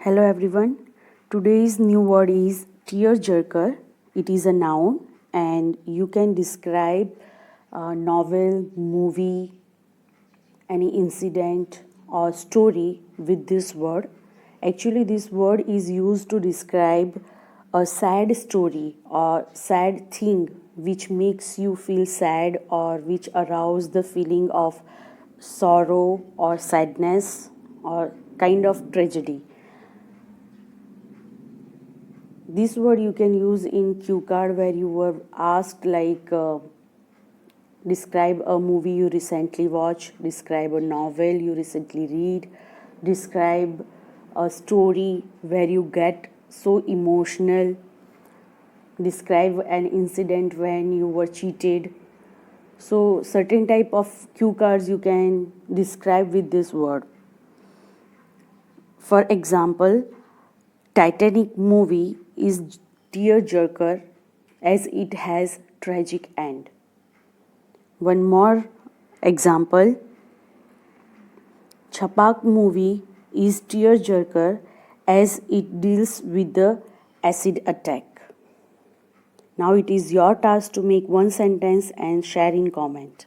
Hello everyone. Today's new word is tearjerker. It is a noun and you can describe a novel, movie, any incident or story with this word. Actually, this word is used to describe a sad story or sad thing which makes you feel sad or which arouses the feeling of sorrow or sadness or kind of tragedy. This word you can use in cue card where you were asked describe a movie you recently watched, describe a novel you recently read, describe a story where you get so emotional, describe an incident when you were cheated. So certain type of cue cards you can describe with this word. For example, Titanic movie is tearjerker as it has tragic end. One more example, Chhapak movie is tearjerker as it deals with the acid attack. Now it is your task to make one sentence and share in comment.